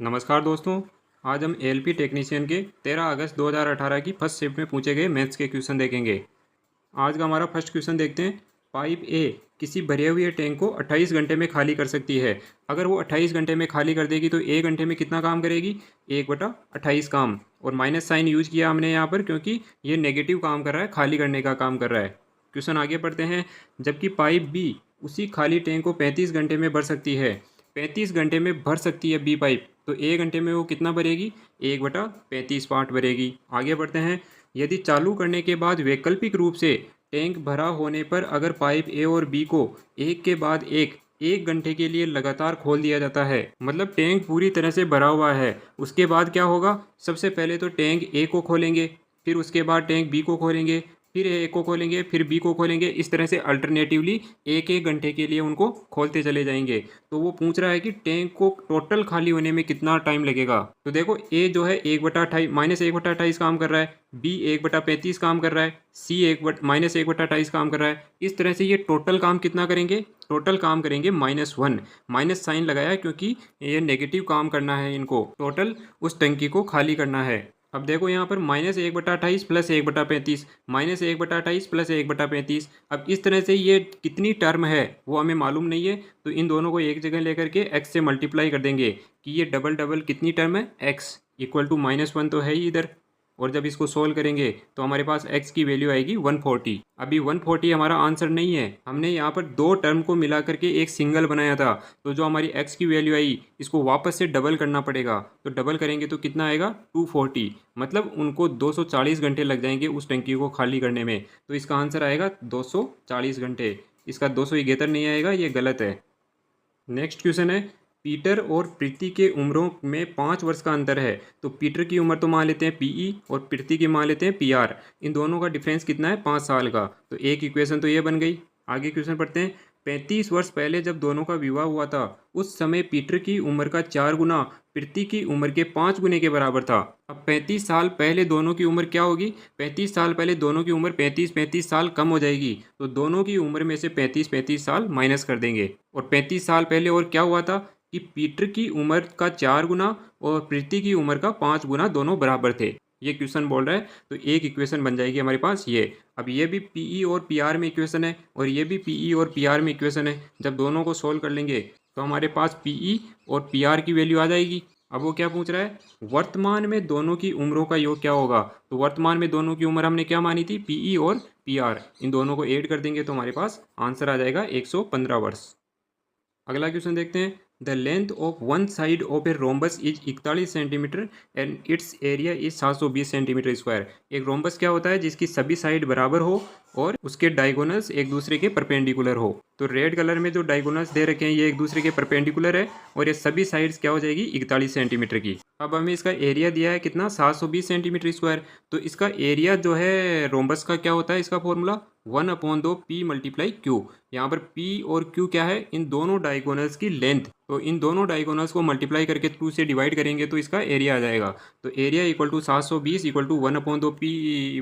नमस्कार दोस्तों। आज हम एएलपी टेक्नीशियन के 13 अगस्त 2018 की फर्स्ट शिफ्ट में पूछे गए मैथ्स के क्वेश्चन देखेंगे। आज का हमारा फर्स्ट क्वेश्चन देखते हैं। पाइप ए किसी भरे हुए टैंक को 28 घंटे में खाली कर सकती है। अगर वो 28 घंटे में खाली कर देगी तो 1 घंटे में कितना काम करेगी? 1/28 काम। और माइनस साइन यूज किया हमने यहाँ पर क्योंकि ये नेगेटिव काम कर रहा है, खाली करने का काम कर रहा है। क्वेश्चन आगे पढ़ते हैं। जबकि पाइप बी उसी खाली टैंक को 35 घंटे में भर सकती है। 35 घंटे में भर सकती है बी पाइप, तो 1 घंटे में वो कितना भरेगी? 1/35 पार्ट भरेगी। आगे बढ़ते हैं। यदि चालू करने के बाद वैकल्पिक रूप से टैंक भरा होने पर अगर पाइप ए और बी को एक के बाद एक घंटे के लिए लगातार खोल दिया जाता है, मतलब टैंक पूरी तरह से भरा हुआ है, उसके बाद क्या होगा? सबसे पहले तो टैंक ए को खोलेंगे, फिर उसके बाद टैंक बी को खोलेंगे, फिर ए को खोलेंगे, फिर बी को खोलेंगे। इस तरह से अल्टरनेटिवली एक एक घंटे के लिए उनको खोलते चले जाएंगे। तो वो पूछ रहा है कि टैंक को टोटल खाली होने में कितना टाइम लगेगा। तो देखो, ए जो है 1/28 -1/28 काम कर रहा है, बी 1/35 काम कर रहा है, सी -1/28 काम कर रहा है। इस तरह से ये टोटल काम कितना करेंगे? टोटल काम करेंगे -1। माइनस साइन लगाया क्योंकि ये नेगेटिव काम करना है, इनको टोटल उस टंकी को खाली करना है। अब देखो यहाँ पर -1/28 प्लस 1/35, -1/28 प्लस 1/35। अब इस तरह से ये कितनी टर्म है वो हमें मालूम नहीं है, तो इन दोनों को एक जगह लेकर के x से मल्टीप्लाई कर देंगे कि ये डबल डबल कितनी टर्म है, x इक्वल टू -1 तो है ही इधर। और जब इसको सोल्व करेंगे तो हमारे पास x की वैल्यू आएगी 140। अभी 140 हमारा आंसर नहीं है, हमने यहाँ पर दो टर्म को मिला करके एक सिंगल बनाया था। तो जो हमारी x की वैल्यू आई, इसको वापस से डबल करना पड़ेगा। तो डबल करेंगे तो कितना आएगा? 240। मतलब उनको 240 घंटे लग जाएंगे उस टंकी को खाली करने में। तो इसका आंसर आएगा 240 घंटे। इसका 271 नहीं आएगा, ये गलत है। नेक्स्ट क्वेश्चन है। पीटर और प्रीति के उम्रों में 5 वर्ष का अंतर है। तो पीटर की उम्र तो मान लेते हैं पीई और प्रीति की मान लेते हैं पीआर। इन दोनों का डिफरेंस कितना है? 5 साल का। तो एक इक्वेशन तो ये बन गई। आगे क्वेश्चन पढ़ते हैं। 35 वर्ष पहले जब दोनों का विवाह हुआ था, उस समय पीटर की उम्र का 4 गुना प्रीति की उम्र के 5 गुने के बराबर था। अब 35 साल पहले दोनों की उम्र क्या होगी? 35 साल पहले दोनों की उम्र 35 साल कम हो जाएगी। तो दोनों की उम्र में से 35 साल माइनस कर देंगे। और 35 साल पहले और क्या हुआ था कि पीटर की उम्र का 4 गुना और प्रीति की उम्र का 5 गुना दोनों बराबर थे। ये क्वेश्चन बोल रहा है। तो एक इक्वेशन बन जाएगी हमारे पास ये। अब ये भी पीई और पीआर में इक्वेशन है और ये भी पीई और पीआर में इक्वेशन है। जब दोनों को सोल्व कर लेंगे तो हमारे पास पीई और पीआर की वैल्यू आ जाएगी। अब वो क्या पूछ रहा है? वर्तमान में दोनों की उम्रों का योग क्या होगा? तो वर्तमान में दोनों की उम्र हमने क्या मानी थी? पीई और पीआर। इन दोनों को ऐड कर देंगे तो हमारे पास आंसर आ जाएगा 115 वर्ष। अगला क्वेश्चन देखते हैं। The length of one side of a rhombus is 41 centimetre and it's area is 720 centimetre square. एक रोम्बस क्या होता है? जिसकी सभी साइड बराबर हो और उसके डायगोनल्स एक दूसरे के परपेंडिकुलर हो। तो रेड कलर में जो डायगोनल्स दे रखे हैं ये एक दूसरे के परपेंडिकुलर है और ये सभी साइड्स क्या हो जाएगी? 41 सेंटीमीटर की। अब हमें इसका एरिया दिया है कितना? 720 सेंटीमीटर स्क्वायर। तो इसका एरिया जो है रोम्बस का क्या होता है? इसका फॉर्मूला 1/2 P × Q। यहाँ पर P और Q क्या है? इन दोनों डायगोनल्स की लेंथ। तो इन दोनों डायगोनल्स को मल्टीप्लाई करके 2 से डिवाइड करेंगे तो इसका एरिया आ जाएगा। तो area equal to 720 equal to 1/2 P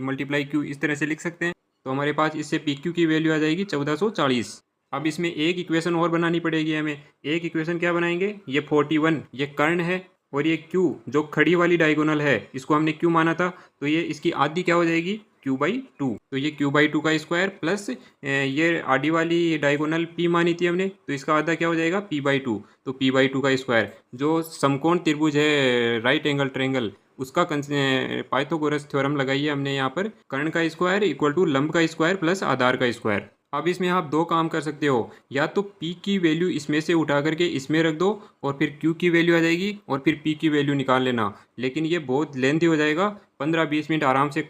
× Q, इस तरह से लिख सकते हैं। तो हमारे पास इससे PQ की वैल्यू आ जाएगी 1440। अब इसमें एक इक्वेशन और बनानी पड़ेगी हमें। एक इक्वेशन क्या बनाएंगे? ये 41 ये कर्ण है और ये Q जो खड़ी वाली डायगोनल है, इसको हमने Q माना था, तो ये इसकी आधी क्या हो जाएगी? Q/2। तो ये Q/2 का स्क्वायर प्लस ये आधी वाली डायगोनल P मानी थी हमने, तो इसका आधा क्या हो जाएगा? P/2। तो P/2 का स्क्वायर। जो समकोण त्रिभुज है, राइट एंगल ट्रायंगल, उसका पाइथागोरस थ्योरम लगाइए हमने यहाँ पर। कर्ण का स्क्वायर इक्वल टू लंब का स्क्वायर प्लस आधार का स्क्वायर। अब इसमें आप दो काम कर सकते हो, या तो P की वैल्यू इसमें से उठा करके इसमें रख दो और फिर Q की वैल्यू आ जाएगी और फिर P की वैल्यू निकाल लेना। लेकिन ये बहुत लेंथी हो जाएगा, 15-20 मिनट आराम से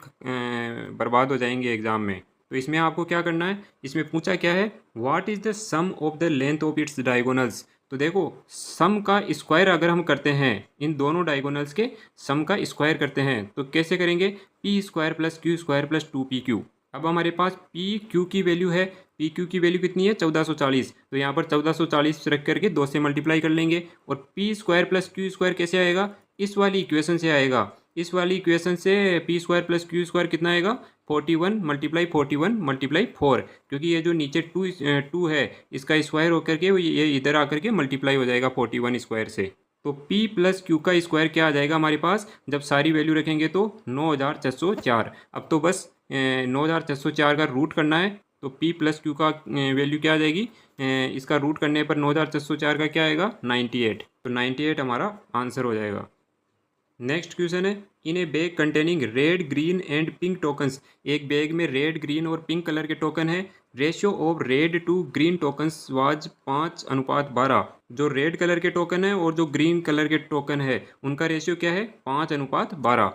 बर्बाद हो जाएंगे एग्जाम में। तो इसमें आपको क्या करना है? इसमें पूछा क्या है? What is the sum of the length of its diagonals. तो देखो, सम का स्क्वायर अगर हम करते हैं, इन दोनों डायगोनल्स के सम का स्क्वायर करते हैं तो कैसे करेंगे? P² + Q² + 2PQ। अब हमारे पास PQ की वैल्यू है, PQ की वैल्यू कितनी है? 1440। तो यहाँ पर 1440 रख करके 2 से मल्टीप्लाई कर लेंगे। और P² + Q² कैसे आएगा? इस वाली इक्वेशन से आएगा। इस वाली इक्वेशन से P² + Q² कितना आएगा? 41 × 41 × 4। क्योंकि ये जो नीचे 2 है, इसका स्क्वायर होकर के ये इधर आकर के मल्टीप्लाई हो जाएगा 41 स्क्वायर से। तो P प्लस Q का स्क्वायर क्या आ जाएगा हमारे पास, जब सारी वैल्यू रखेंगे तो 9604। अब तो बस 9604 का रूट करना है, तो P प्लस Q का वैल्यू क्या आ जाएगी, इसका रूट करने पर 9604 का क्या आएगा 98, तो 98 हमारा आंसर हो जाएगा। नेक्स्ट क्वेश्चन है, in a bag containing red green and pink tokens, एक बैग में रेड ग्रीन और पिंक कलर के टोकन है। Ratio of red to green tokens was 5:12। जो रेड कलर के टोकन है और जो ग्रीन कलर के टोकन है उनका रेशियो क्या है 5:12।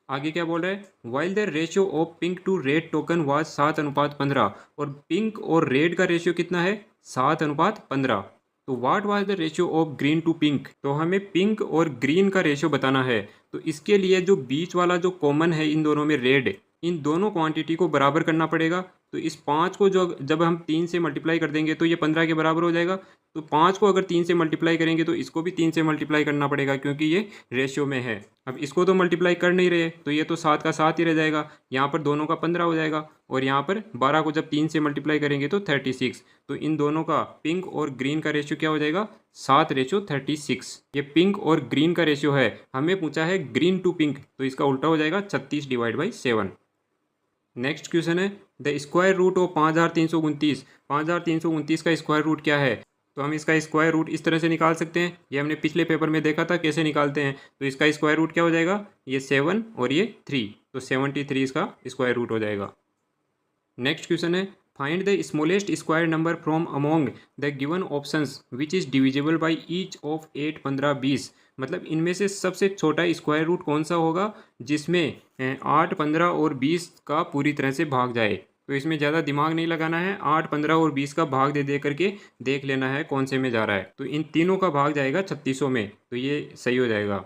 आगे क्या बोल रहा है, while the ratio of pink to red token was 7:15, और पिंक और रेड का रेशियो कितना है 7:15। तो what was the ratio of green to pink, तो हमें पिंक और ग्रीन का रेशियो बताना है। तो इसके लिए जो बीच वाला जो कॉमन है इन दोनों में रेड, इन दोनों क्वांटिटी को बराबर करना पड़ेगा। तो इस 5 को जो जब हम 3 से मल्टीप्लाई कर देंगे तो ये 15 के बराबर हो जाएगा। तो 5 को अगर 3 से मल्टीप्लाई करेंगे तो इसको भी 3 से मल्टीप्लाई करना पड़ेगा, क्योंकि ये रेशियो में है। अब इसको तो मल्टीप्लाई कर नहीं रहे, तो ये तो 7 का 7 ही रह जाएगा। यहाँ पर दोनों का 15 हो जाएगा, और यहाँ पर 12 को जब 3 से मल्टीप्लाई करेंगे तो 36। तो इन दोनों का पिंक और ग्रीन का रेशियो क्या हो जाएगा 7:36। ये पिंक और ग्रीन का रेशियो है, हमें पूछा है ग्रीन टू पिंक, तो इसका उल्टा हो जाएगा 36/7। नेक्स्ट क्वेश्चन है, द स्क्वायर रूट ऑफ 5329, 5329 का स्क्वायर रूट क्या है। तो हम इसका स्क्वायर रूट इस तरह से निकाल सकते हैं, ये हमने पिछले पेपर में देखा था कैसे निकालते हैं। तो इसका स्क्वायर रूट क्या हो जाएगा, ये 7 और ये 3, तो 73 इसका स्क्वायर रूट हो जाएगा। नेक्स्ट क्वेश्चन है, find the smallest square number from among the given options which is divisible by each of 8, 15, 20। मतलब इनमें से सबसे छोटा स्क्वायर रूट कौन सा होगा जिसमें 8, 15 और 20 का पूरी तरह से भाग जाए। तो इसमें ज़्यादा दिमाग नहीं लगाना है, 8, 15 और 20 का भाग दे दे करके देख लेना है कौन से में जा रहा है। तो इन तीनों का भाग जाएगा 3600 में, तो ये सही हो जाएगा।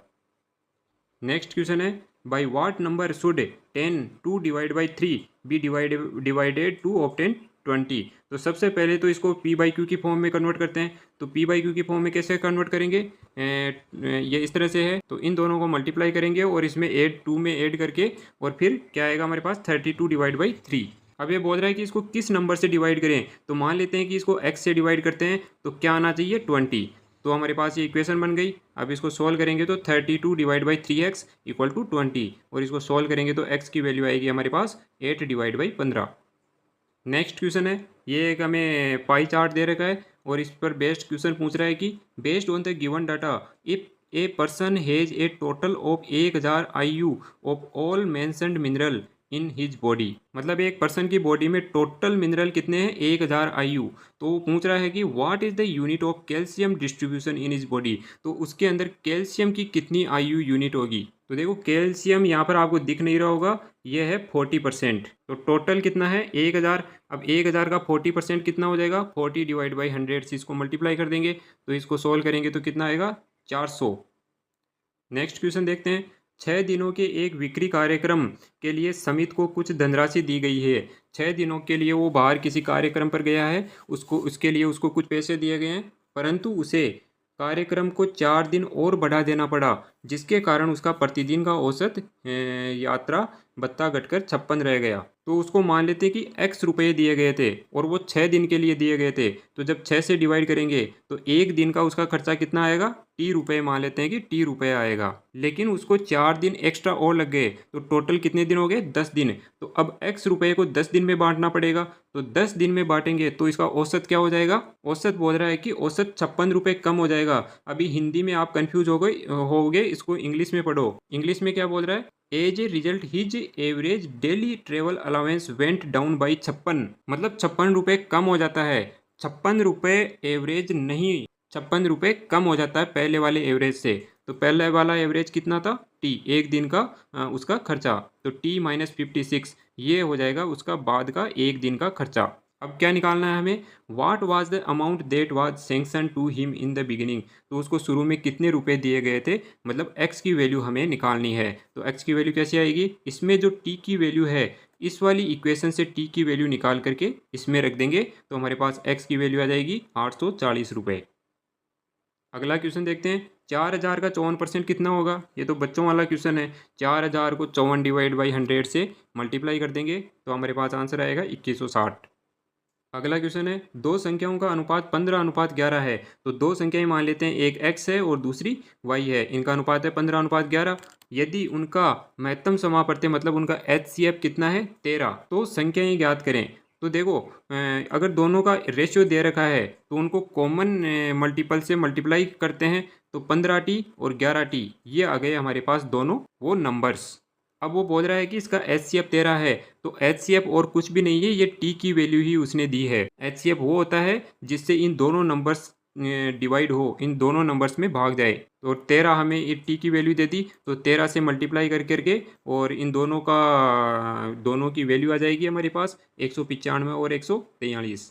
नेक्स्ट क्वेश्चन है, by what number should 10 2 divide by 3 be divided to obtain 20। तो सबसे पहले तो इसको पी बाई क्यू की फॉर्म में कन्वर्ट करते हैं। तो पी बाई क्यू की फॉर्म में कैसे कन्वर्ट करेंगे, ये इस तरह से है। तो इन दोनों को मल्टीप्लाई करेंगे और इसमें 2 में ऐड करके, और फिर क्या आएगा हमारे पास 32 डिवाइड बाई 3। अब ये बोल रहा है कि इसको किस नंबर से डिवाइड करें। तो मान लेते हैं कि इसको x से डिवाइड करते हैं, तो क्या आना चाहिए 20। तो हमारे पास ये इक्वेशन बन गई। अब इसको सॉल्व करेंगे तो 32 divide by 3x equal to 20, और इसको सॉल्व करेंगे तो x की वैल्यू आएगी हमारे पास 8 डिवाइड बाई 15। नेक्स्ट क्वेश्चन है, ये एक हमें पाई चार्ट दे रखा है और इस पर बेस्ड क्वेश्चन पूछ रहा है कि based on the given data if a person has a total of 1000 IU of all mentioned mineral in his body. मतलब एक पर्सन की बॉडी में टोटल मिनरल कितने हैं 1000 IU। तो वो पूछ रहा है कि what is the unit of calcium distribution in his body. तो उसके अंदर कैल्शियम की कितनी IU यूनिट होगी। तो देखो कैल्शियम यहाँ पर आपको दिख नहीं रहा होगा, ये है 40%। तो टोटल कितना है 1000। अब 1000 का 40% कितना हो जाएगा 40 डिवाइड बाई 100 से इसको मल्टीप्लाई कर देंगे, तो इसको सोल्व करेंगे तो कितना आएगा 400। नेक्स्ट क्वेश्चन देखते हैं, 6 दिनों के एक बिक्री कार्यक्रम के लिए समित को कुछ धनराशि दी गई है। 6 दिनों के लिए वो बाहर किसी कार्यक्रम पर गया है, उसके लिए उसको कुछ पैसे दिए गए हैं, परंतु उसे कार्यक्रम को 4 दिन और बढ़ा देना पड़ा, जिसके कारण उसका प्रतिदिन का औसत यात्रा भत्ता घटकर 56 रह गया। तो उसको मान लेते हैं कि x रुपये दिए गए थे और वो 6 दिन के लिए दिए गए थे। तो जब 6 से डिवाइड करेंगे तो एक दिन का उसका खर्चा कितना आएगा t रुपये, मान लेते हैं कि t रुपये आएगा। लेकिन उसको 4 दिन एक्स्ट्रा और लग गए, तो टोटल कितने दिन हो गए 10 दिन। तो अब x रुपये को 10 दिन में बांटना पड़ेगा। तो 10 दिन में बांटेंगे तो इसका औसत क्या हो जाएगा, औसत बोल रहा है कि औसत 56 रुपये कम हो जाएगा। अभी हिंदी में आप कन्फ्यूज होगे, इसको इंग्लिश में पढ़ो। इंग्लिश में क्या बोल रहा है, as a result his average daily travel allowance went down by 56। मतलब 56 रुपये कम हो जाता है। 56 रुपये एवरेज नहीं, 56 रुपये कम हो जाता है पहले वाले एवरेज से। तो पहले वाला एवरेज कितना था टी, एक दिन का उसका खर्चा, तो टी माइनस 56 ये हो जाएगा उसका बाद का एक दिन का खर्चा। अब क्या निकालना है हमें, what was the amount that was sanction to him in the beginning. तो उसको शुरू में कितने रुपए दिए गए थे, मतलब x की वैल्यू हमें निकालनी है। तो x की वैल्यू कैसे आएगी, इसमें जो t की वैल्यू है इस वाली इक्वेशन से t की वैल्यू निकाल करके इसमें रख देंगे, तो हमारे पास x की वैल्यू आ जाएगी 840 रुपये। अगला क्वेश्चन देखते हैं, 4000 का 54% कितना होगा। ये तो बच्चों वाला क्वेश्चन है। 4000 को 54 डिवाइड बाई 100 से मल्टीप्लाई कर देंगे तो हमारे पास आंसर आएगा 2160। अगला क्वेश्चन है, दो संख्याओं का अनुपात 15:11 है। तो दो संख्याएं मान लेते हैं, एक x है और दूसरी y है। इनका अनुपात है 15:11। यदि उनका महत्तम समापवर्ती मतलब उनका HCF कितना है 13, तो संख्याएं ज्ञात करें। तो देखो अगर दोनों का रेशियो दे रखा है तो उनको कॉमन मल्टीपल से मल्टीप्लाई करते हैं, तो 15t और 11t ये आ गए हमारे पास दोनों वो नंबर्स। अब वो बोल रहा है कि इसका HCF 13 है, तो HCF और कुछ भी नहीं है, ये t की वैल्यू ही उसने दी है। HCF वो होता है जिससे इन दोनों नंबर्स डिवाइड हो, इन दोनों नंबर्स में भाग जाए। तो 13 हमें ये t की वैल्यू दे दी, तो 13 से मल्टीप्लाई कर करके और इन दोनों की वैल्यू आ जाएगी हमारे पास 195 और 143।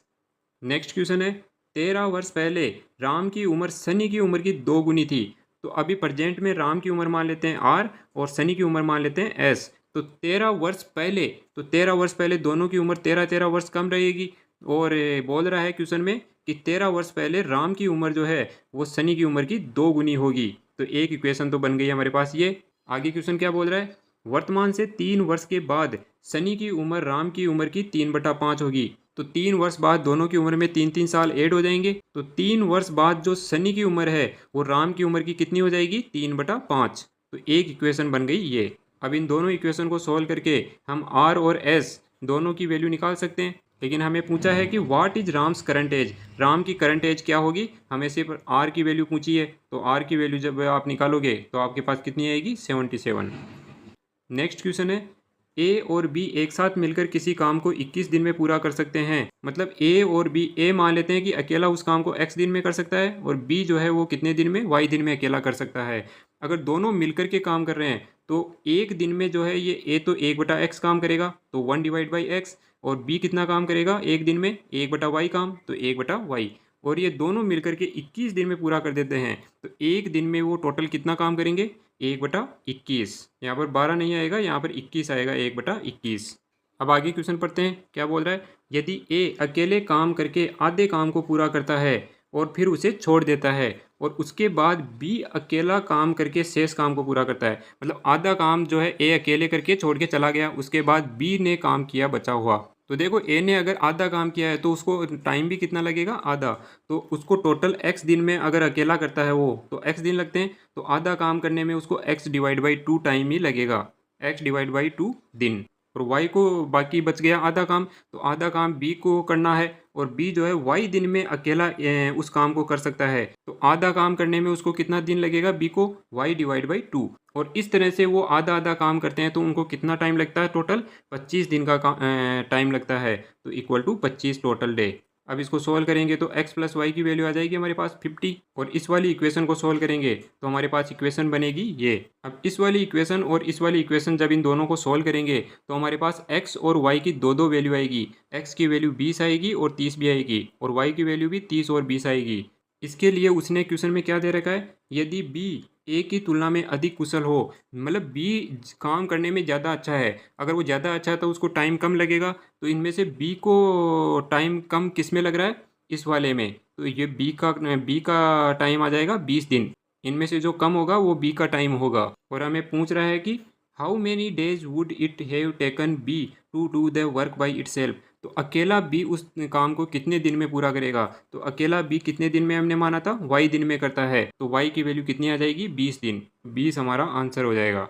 नेक्स्ट क्वेश्चन है, 13 वर्ष पहले राम की उम्र सनी की उम्र की 2 गुनी थी। तो अभी प्रेजेंट में राम की उम्र मान लेते हैं R और सनी की उम्र मान लेते हैं S। तो 13 वर्ष पहले, तो 13 वर्ष पहले दोनों की उम्र 13 वर्ष कम रहेगी। और बोल रहा है क्वेश्चन में कि 13 वर्ष पहले राम की उम्र जो है वो सनी की उम्र की 2 गुनी होगी। तो एक इक्वेशन तो बन गई हमारे पास ये। आगे क्वेश्चन क्या बोल रहा है, वर्तमान से 3 वर्ष के बाद सनी की उम्र राम की उम्र की 3/5 होगी। तो 3 वर्ष बाद दोनों की उम्र में 3-3 साल ऐड हो जाएंगे। तो 3 वर्ष बाद जो सनी की उम्र है वो राम की उम्र की कितनी हो जाएगी 3/5। तो एक इक्वेशन बन गई ये। अब इन दोनों इक्वेशन को सॉल्व करके हम R और S दोनों की वैल्यू निकाल सकते हैं। लेकिन हमें पूछा है कि what is Ram's current age, Ram की करंट एज क्या होगी, हमें सिर्फ R की वैल्यू पूछी है। तो R की वैल्यू जब आप निकालोगे तो आपके पास कितनी आएगी 77। नेक्स्ट क्वेश्चन है, ए और बी एक साथ मिलकर किसी काम को 21 दिन में पूरा कर सकते हैं। मतलब ए और बी, ए मान लेते हैं कि अकेला उस काम को x दिन में कर सकता है और बी जो है वो कितने दिन में y दिन में अकेला कर सकता है। अगर दोनों मिलकर के काम कर रहे हैं तो एक दिन में जो है ये ए तो 1/x काम करेगा, तो 1/x, और बी कितना काम करेगा एक दिन में 1/y काम, तो 1/y। और ये दोनों मिलकर के 21 दिन में पूरा कर देते हैं। तो एक दिन में वो टोटल कितना काम करेंगे 1/21। यहाँ पर 12 नहीं आएगा, यहाँ पर 21 आएगा 1/21। अब आगे क्वेश्चन पढ़ते हैं, क्या बोल रहा है, यदि ए अकेले काम करके आधे काम को पूरा करता है और फिर उसे छोड़ देता है और उसके बाद बी अकेला काम करके शेष काम को पूरा करता है। मतलब आधा काम जो है ए अकेले करके छोड़ के चला गया, उसके बाद बी ने काम किया बचा हुआ। तो देखो ए ने अगर आधा काम किया है तो उसको टाइम भी कितना लगेगा आधा। तो उसको टोटल x दिन में अगर अकेला करता है वो तो x दिन लगते हैं, तो आधा काम करने में उसको x/2 टाइम ही लगेगा, x/2 दिन। और y को बाकी बच गया आधा काम, तो आधा काम b को करना है और b जो है y दिन में अकेला उस काम को कर सकता है। तो आधा काम करने में उसको कितना दिन लगेगा b को y/2। और इस तरह से वो आधा आधा काम करते हैं तो उनको कितना टाइम लगता है टोटल 25 दिन का टाइम लगता है। तो इक्वल टू 25 टोटल डे। अब इसको सोल्व करेंगे तो x + y की वैल्यू आ जाएगी हमारे पास 50। और इस वाली इक्वेशन को सोल्व करेंगे तो हमारे पास इक्वेशन बनेगी ये। अब इस वाली इक्वेशन और इस वाली इक्वेशन जब इन दोनों को सोल्व करेंगे तो हमारे पास x और y की दो दो वैल्यू आएगी। x की वैल्यू 20 आएगी और 30 भी आएगी, और y की वैल्यू भी 30 और 20 आएगी। इसके लिए उसने क्वेश्चन में क्या दे रखा है, यदि b ए की तुलना में अधिक कुशल हो, मतलब बी काम करने में ज़्यादा अच्छा है। अगर वो ज़्यादा अच्छा है तो उसको टाइम कम लगेगा। तो इनमें से बी को टाइम कम किस में लग रहा है, इस वाले में। तो ये बी का टाइम आ जाएगा 20 दिन। इनमें से जो कम होगा वो बी का टाइम होगा। और हमें पूछ रहा है कि how many days would it have taken B to do the work by itself. तो अकेला बी उस काम को कितने दिन में पूरा करेगा। तो अकेला बी कितने दिन में हमने माना था, वाई दिन में करता है। तो वाई की वैल्यू कितनी आ जाएगी 20 दिन। 20 हमारा आंसर हो जाएगा।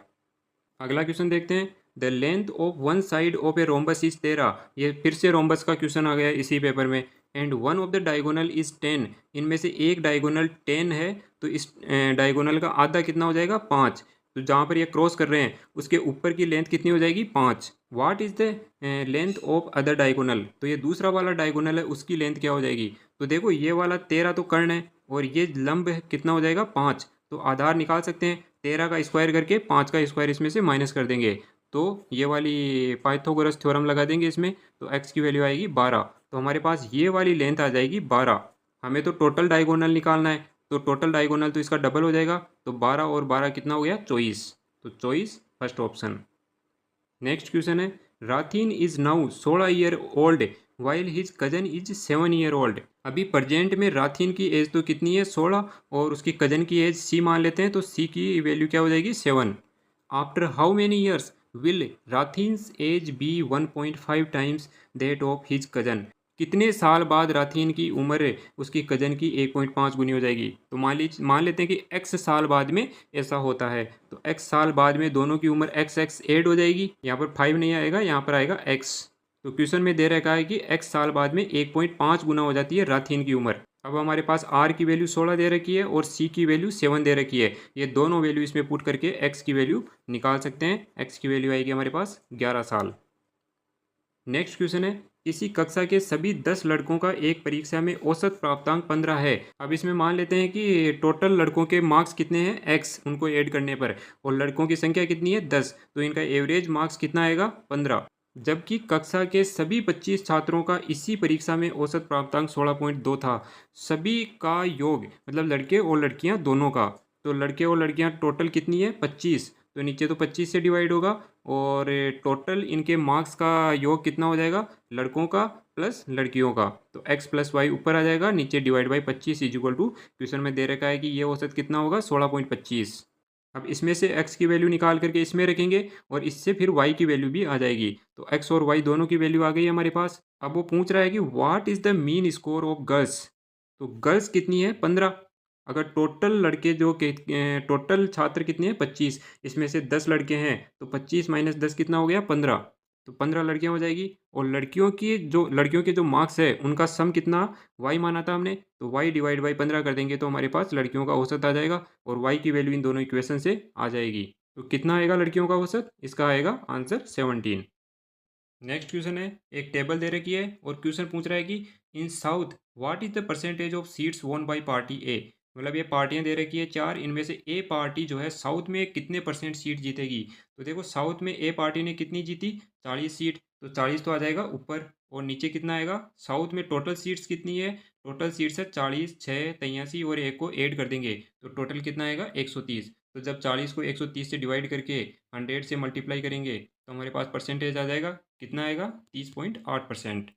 अगला क्वेश्चन देखते हैं, the length of one side of a rhombus is 13। ये फिर से रोम्बस का क्वेश्चन आ गया इसी पेपर में। And one of the diagonal is 10। इनमें से एक डायगोनल 10 है, तो इस डायगोनल का आधा कितना हो जाएगा 5। तो जहाँ पर ये क्रॉस कर रहे हैं उसके ऊपर की लेंथ कितनी हो जाएगी 5। What is the length of other diagonal. तो ये दूसरा वाला डायगोनल है, उसकी लेंथ क्या हो जाएगी। तो देखो ये वाला 13 तो कर्ण है और ये लंब कितना हो जाएगा 5। तो आधार निकाल सकते हैं, 13 का स्क्वायर करके 5 का स्क्वायर इसमें से माइनस कर देंगे। तो ये वाली पाइथागोरस थ्योरम लगा देंगे इसमें, तो x की वैल्यू आएगी 12। तो हमारे पास ये वाली लेंथ आ जाएगी 12। हमें तो टोटल डायगोनल निकालना है, तो टोटल डायगोनल तो इसका डबल हो जाएगा। तो 12 और 12 कितना हो गया 24। तो 24 फर्स्ट ऑप्शन। नेक्स्ट क्वेश्चन है, Rathin is now 16 year old while his cousin is 7 year old. अभी प्रेजेंट में राथिन की एज तो कितनी है 16 और उसकी कजन की एज c मान लेते हैं, तो c की वैल्यू क्या हो जाएगी 7। After how many years will Rathin's age be 1.5 times that of his cousin. कितने साल बाद राथीन की उम्र उसकी कजन की 1.5 गुनी हो जाएगी। तो मान लेते हैं कि एक्स साल बाद में ऐसा होता है, तो एक्स साल बाद में दोनों की उम्र एक्स एक्स एड हो जाएगी। यहाँ पर 5 नहीं आएगा, यहाँ पर आएगा एक्स। तो क्वेश्चन में दे रखा है कि एक्स साल बाद में 1.5 गुना हो जाती है राथीन की उम्र। अब हमारे पास आर की वैल्यू 16 दे रखी है और सी की वैल्यू 7 दे रखी है। ये दोनों वैल्यू इसमें पुट करके एक्स की वैल्यू निकाल सकते हैं। एक्स की वैल्यू आएगी हमारे पास 11 साल। नेक्स्ट क्वेश्चन है, किसी कक्षा के सभी 10 लड़कों का एक परीक्षा में औसत प्राप्तांक 15 है। अब इसमें मान लेते हैं कि टोटल लड़कों के मार्क्स कितने हैं, एक्स, उनको ऐड करने पर, और लड़कों की संख्या कितनी है 10, तो इनका एवरेज मार्क्स कितना आएगा 15। जबकि कक्षा के सभी 25 छात्रों का इसी परीक्षा में औसत प्राप्तांक 16.2 था। सभी का योग मतलब लड़के और लड़कियां दोनों का, तो लड़के और लड़कियां टोटल कितनी है 25, तो नीचे तो 25 से डिवाइड होगा, और टोटल इनके मार्क्स का योग कितना हो जाएगा, लड़कों का प्लस लड़कियों का, तो x प्लस वाई ऊपर आ जाएगा, नीचे divide by 25 is equal to, question में दे रखा है कि ये औसत कितना होगा 16.25। अब इसमें से x की वैल्यू निकाल करके इसमें रखेंगे और इससे फिर y की वैल्यू भी आ जाएगी, तो x और y दोनों की वैल्यू आ गई हमारे पास। अब वो पूछ रहा है कि what is the mean score of girls, तो गर्ल्स कितनी है 15। अगर टोटल लड़के जो के टोटल छात्र कितने हैं 25, इसमें से 10 लड़के हैं, तो 25 माइनस 10 कितना हो गया 15, तो 15 लड़कियां हो जाएगी। और लड़कियों के जो मार्क्स है उनका सम कितना y माना था हमने, तो y डिवाइड बाई 15 कर देंगे तो हमारे पास लड़कियों का औसत आ जाएगा, और y की वैल्यू इन दोनों इक्वेशन से आ जाएगी। तो कितना आएगा लड़कियों का औसत, इसका आएगा आंसर 17। नेक्स्ट क्वेश्चन है, एक टेबल दे रखी है और क्वेश्चन पूछ रहा है कि in south what is the percentage of seats won by party A. मतलब ये पार्टियां दे रखी है चार, इनमें से ए पार्टी जो है साउथ में कितने परसेंट सीट जीतेगी। तो देखो साउथ में ए पार्टी ने कितनी जीती 40 सीट, तो 40 तो आ जाएगा ऊपर, और नीचे कितना आएगा, साउथ में टोटल सीट्स कितनी है, टोटल सीट्स है 40, 6, 83 और एक को ऐड कर देंगे तो टोटल कितना आएगा 130। तो जब 40 को 130 से डिवाइड करके 100 से मल्टीप्लाई करेंगे तो हमारे पास परसेंटेज आ जाएगा, कितना आएगा 30.8%।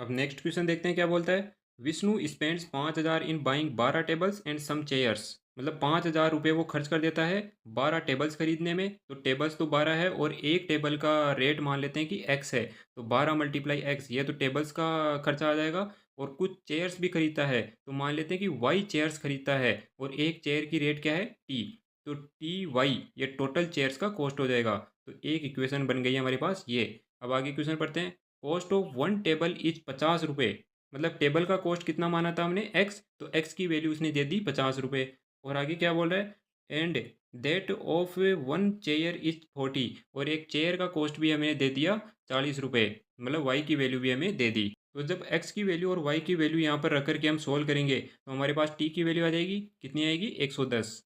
अब नेक्स्ट क्वेश्चन देखते हैं क्या बोलता है। Vishnu spends 5,000 in buying 12 tables and some chairs. मतलब 5,000 रुपये वो खर्च कर देता है 12 टेबल्स खरीदने में। तो टेबल्स तो 12 है और एक टेबल का रेट मान लेते हैं कि एक्स है, तो 12 मल्टीप्लाई एक्स, ये तो टेबल्स का खर्चा आ जाएगा। और कुछ चेयर्स भी खरीदता है, तो मान लेते हैं कि वाई चेयर्स खरीदता है और एक चेयर की रेट क्या है टी, तो टी वाई ये टोटल चेयर्स का कॉस्ट हो जाएगा। तो एक इक्वेशन बन गई है हमारे पास ये। अब आगे क्वेश्चन पढ़ते हैं। Cost of one table is 50 रुपये। मतलब टेबल का कॉस्ट कितना माना था हमने एक्स, तो एक्स की वैल्यू उसने दे दी 50 रुपये। और आगे क्या बोल रहा है, and that of one chair is 40, और एक चेयर का कॉस्ट भी हमें दे दिया 40 रुपये, मतलब वाई की वैल्यू भी हमें दे दी। तो जब एक्स की वैल्यू और वाई की वैल्यू यहाँ पर रख करके हम सोल्व करेंगे तो हमारे पास टी की वैल्यू आ जाएगी, कितनी आएगी 110।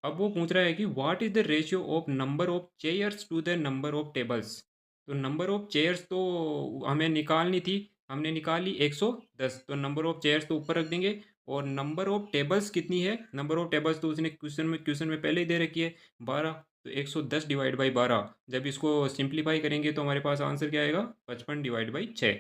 अब वो पूछ रहा है कि what is the ratio of number of chairs to the number of tables. तो नंबर ऑफ चेयर्स तो हमें निकालनी थी, हमने निकाल ली 110, तो नंबर ऑफ चेयर्स तो ऊपर रख देंगे। और नंबर ऑफ टेबल्स कितनी है, नंबर ऑफ टेबल्स तो उसने क्वेश्चन में पहले ही दे रखी है 12, तो 110 डिवाइड बाई 12, जब इसको सिंप्लीफाई करेंगे तो हमारे पास आंसर क्या आएगा 55 डिवाइड बाई 6।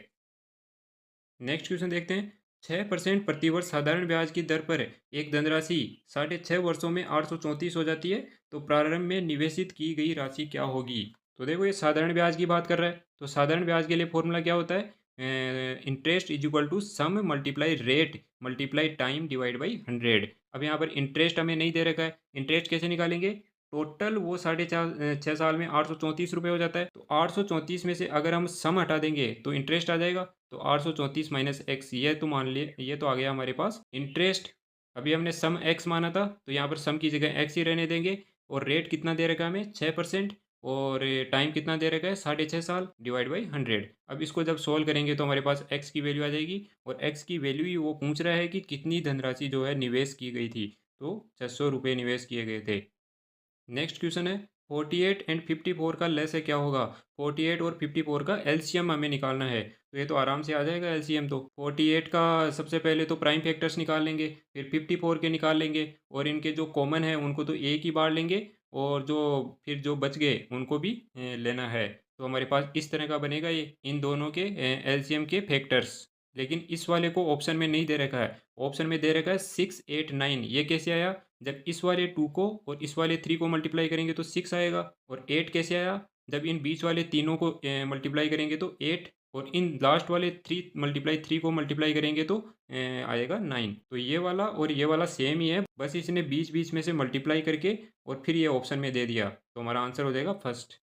नेक्स्ट क्वेश्चन देखते हैं। 6% प्रतिवर्ष साधारण ब्याज की दर पर एक धनराशि 6.5 वर्षों में 834 हो जाती है, तो प्रारंभ में निवेशित की गई राशि क्या होगी। तो देखो ये साधारण ब्याज की बात कर रहा है, तो साधारण ब्याज के लिए फॉर्मूला क्या होता है, interest is equal to sum multiply rate multiply time divide by 100। अब यहाँ पर इंटरेस्ट हमें नहीं दे रखा है, इंटरेस्ट कैसे निकालेंगे, टोटल वो 6.5 साल में 834 रुपये हो जाता है, तो 834 में से अगर हम सम हटा देंगे तो इंटरेस्ट आ जाएगा, तो 834 माइनस एक्स, ये तो मान लिए ये तो आ गया हमारे पास इंटरेस्ट। अभी हमने सम एक्स माना था तो यहाँ पर सम की जगह एक्स ही रहने देंगे। और रेट कितना दे रखा है हमें 6%, और टाइम कितना दे रखा है 6.5 साल डिवाइड बाई 100। अब इसको जब सोल्व करेंगे तो हमारे पास एक्स की वैल्यू आ जाएगी, और एक्स की वैल्यू ही वो पूछ रहा है कि कितनी धनराशि जो है निवेश की गई थी, तो 600 रुपये निवेश किए गए थे। नेक्स्ट क्वेश्चन है, 48 एंड 54 का लेस क्या होगा। 48 और 54 का एलसीएम हमें निकालना है, तो ये तो आराम से आ जाएगा एलसीएम। तो 48 का सबसे पहले तो प्राइम फैक्टर्स निकाल लेंगे, फिर 54 के निकाल लेंगे, और इनके जो कॉमन है उनको तो एक ही बार लेंगे, और फिर जो बच गए उनको भी लेना है। तो हमारे पास इस तरह का बनेगा ये इन दोनों के एलसीएम के फैक्टर्स। लेकिन इस वाले को ऑप्शन में नहीं दे रखा है, ऑप्शन में दे रखा है 6, 8, 9। ये कैसे आया, जब इस वाले 2 को और इस वाले 3 को मल्टीप्लाई करेंगे तो 6 आएगा। और 8 कैसे आया, जब इन बीच वाले तीनों को मल्टीप्लाई करेंगे तो 8, और इन लास्ट वाले 3 को मल्टीप्लाई करेंगे तो आएगा 9। तो ये वाला और ये वाला सेम ही है, बस इसने बीच बीच में से मल्टीप्लाई करके और फिर ये ऑप्शन में दे दिया, तो हमारा आंसर हो जाएगा फर्स्ट।